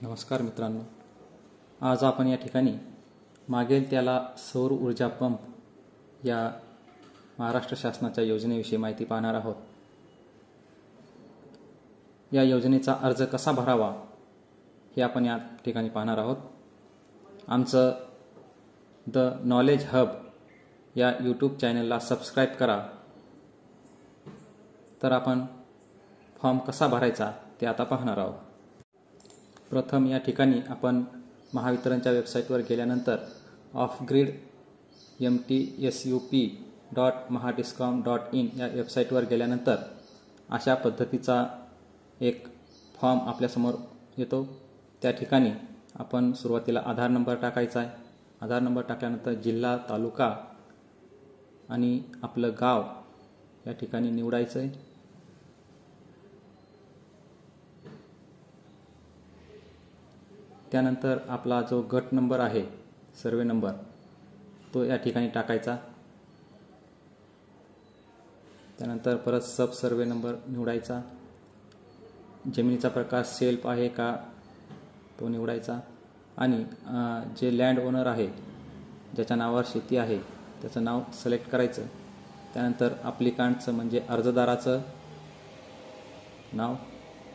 नमस्कार मित्रांनो, आज आपण या ठिकाणी मागेल त्याला सौर ऊर्जा पंप या महाराष्ट्र शासनाच्या योजनेविषयी माहिती पाहणार आहोत. या योजनेचा अर्ज कसा भरावा हे आपण या ठिकाणी पाहणार आहोत. आमचं द नॉलेज हब या यूट्यूब चॅनलला सबस्क्राईब करा. तर आपण फॉर्म कसा भरायचा ते आता पाहणार आहोत. प्रथम या ठिकाणी आपण महावितरणच्या वेबसाईटवर गेल्यानंतर ऑफग्रिड mtsup.mahadiscom.in या वेबसाईटवर गेल्यानंतर अशा पद्धतीचा एक फॉर्म आपल्यासमोर येतो. त्या ठिकाणी आपण सुरुवातीला आधार नंबर टाकायचा आहे. आधार नंबर टाकल्यानंतर जिल्हा, तालुका आणि आपलं गाव या ठिकाणी निवडायचं आहे. त्यानंतर आपला जो गट नंबर आहे, सर्वे नंबर, तो या ठिकाणी टाकायचा. त्यानंतर परत सब सर्वे नंबर निवडायचा. जमिनीचा प्रकार सेल्फ आहे का तो निवडायचा. आणि जे लँड ओनर आहे, ज्याच्या नावावर शेती आहे, त्याचं नाव सिलेक्ट करायचं. त्यानंतर ॲप्लिकंटचं म्हणजे अर्जदाराचं नाव,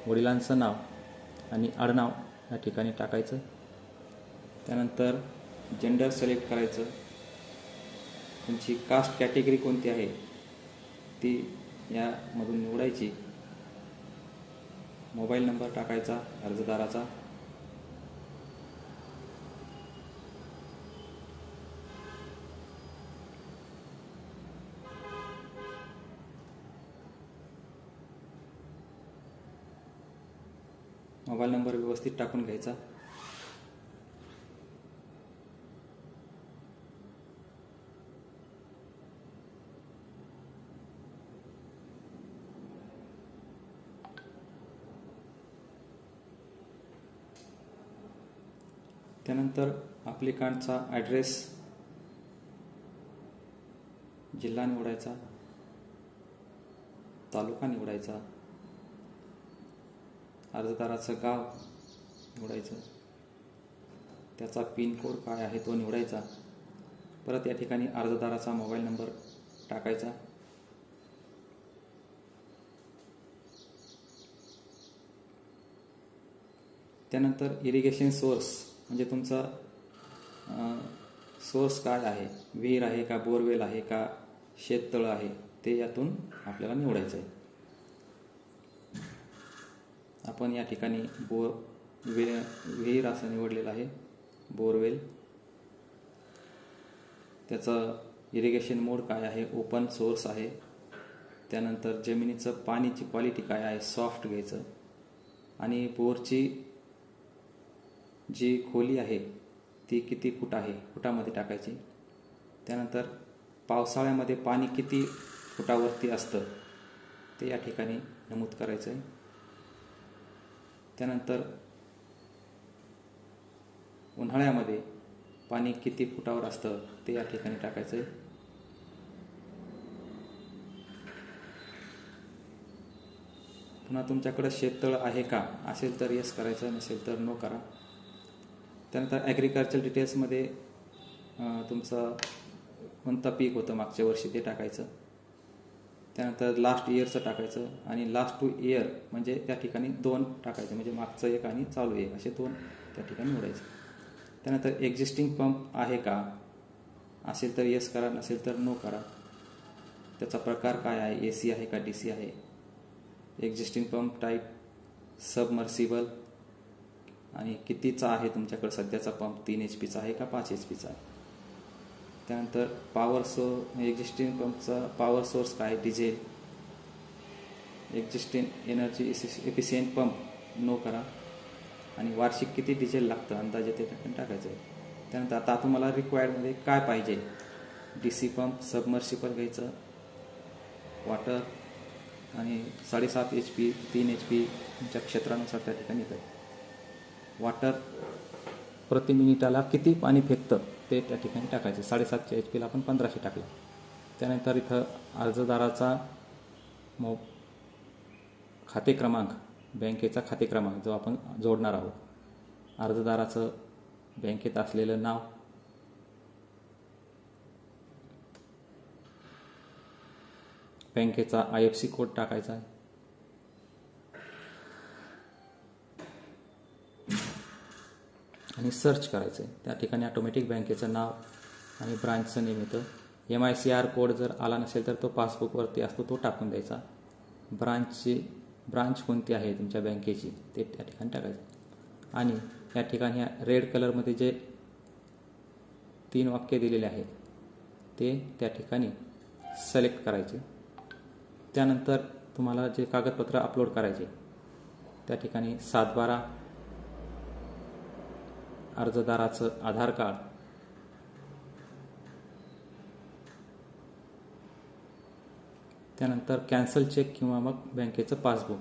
वडिलांचं नाव आणि आडनाव या ठिकाणी टाकायचं. त्यानंतर जेंडर सिलेक्ट करायचं. त्यांची कास्ट कॅटेगरी कोणती आहे ती यामधून निवडायची. मोबाईल नंबर टाकायचा अर्जदाराचा. मोबाईल नंबर व्यवस्थित टाकून घ्यायचा. त्यानंतर ॲप्लिकंटचा ॲड्रेस, जिल्हा निवडायचा, तालुका निवडायचा, अर्जदाराचं गाव निवडायचं, त्याचा पिनकोड काय आहे तो निवडायचा. परत या ठिकाणी अर्जदाराचा मोबाईल नंबर टाकायचा. त्यानंतर इरिगेशन सोर्स म्हणजे तुमचा सोर्स काय आहे, विहीर आहे का, बोरवेल आहे का, शेततळं आहे, ते यातून आपल्याला निवडायचं आहे. आपण या ठिकाणी विहीर असं निवडलेलं आहे, बोरवेल. त्याचं इरिगेशन मोड काय आहे, ओपन सोर्स आहे. त्यानंतर जमिनीचं पाण्याची क्वालिटी काय आहे, सॉफ्ट घ्यायचं. आणि बोरची जी खोली आहे ती किती फूट आहे, फुटामध्ये टाकायची. त्यानंतर पावसाळ्यामध्ये पाणी किती फुटावरती असतं ते या ठिकाणी नमूद करायचं आहे. त्यानंतर उन्हाळ्यामध्ये पाणी किती फुटावर असतं ते या ठिकाणी टाकायचं आहे. पुन्हा तुमच्याकडे शेततळ आहे का असेल तर येस करायचं, नसेल तर नो करा. त्यानंतर ॲग्रिकल्चर डिटेल्समध्ये तुमचं कोणतं पीक होतं मागच्या वर्षी ते टाकायचं. त्यानंतर लास्ट इयरचं टाकायचं. आणि लास्ट 2 इयर म्हणजे त्या ठिकाणी 2 टाकायचे, म्हणजे मागचं एक आणि चालू एक असे 2 त्या ठिकाणी निवडायचे. त्यानंतर एक्झिस्टिंग पंप आहे का असेल तर येस करा, नसेल तर नो करा. त्याचा प्रकार काय आहे, AC आहे का DC आहे. एक्झिस्टिंग पंप टाईप, सबमर्सिबल आणि कितीचा आहे तुमच्याकडे सध्याचा पंप, 3 HPचा आहे का 5 HPचा आहे. त्यानंतर एक्झिस्टिंग पंपचा पॉवर सोर्स काय, diesel. Existing energy efficient pump नो करा. आणि वार्षिक किती डिझेल लागतं अंदाजे ते टाकायचं आहे. त्यानंतर आता तुम्हाला रिक्वायर्डमध्ये काय पाहिजे, DC पंप, सबमर्सिबल घ्यायचं, वॉटर आणि 7.5 HP, 3 HP तुमच्या क्षेत्रानुसार त्या ठिकाणी येतं. वॉटर प्रति मिनिटाला किती पाणी फेकतं ते त्या ठिकाणी टाकायचं. 750 HPला आपण 1500 टाकलं. त्यानंतर इथं अर्जदाराचा खाते क्रमांक, बँकेचा खाते क्रमांक जो आपण जोडणार आहोत अर्जदाराचं बँकेत असलेलं नाव, बँकेचा IFSC कोड टाकायचा आहे. आणि सर्च करायचं आहे. त्या ठिकाणी ऑटोमॅटिक बँकेचं नाव आणि ब्रांचचं नेम येतं. MICR कोड जर आला नसेल तर तो पासबुकवरती असतो, तो टाकून द्यायचा. ब्रांच कोणती आहे तुमच्या बँकेची ते त्या ठिकाणी टाकायचं. आणि या ठिकाणी ह्या रेड कलरमध्ये जे 3 वाक्य दिलेले आहेत ते त्या ठिकाणी सिलेक्ट करायचे. त्यानंतर तुम्हाला जे कागदपत्र अपलोड करायचे त्या ठिकाणी 7/12, अर्जदाराचं आधार कार्ड, त्यानंतर कॅन्सल चेक किंवा मग बँकेचं पासबुक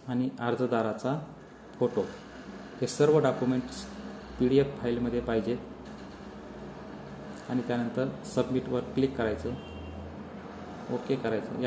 आणि अर्जदाराचा फोटो, हे सर्व डॉक्युमेंट्स PDF फाईलमध्ये पाहिजेत. आणि त्यानंतर सबमिटवर क्लिक करायचं, ओके करायचं.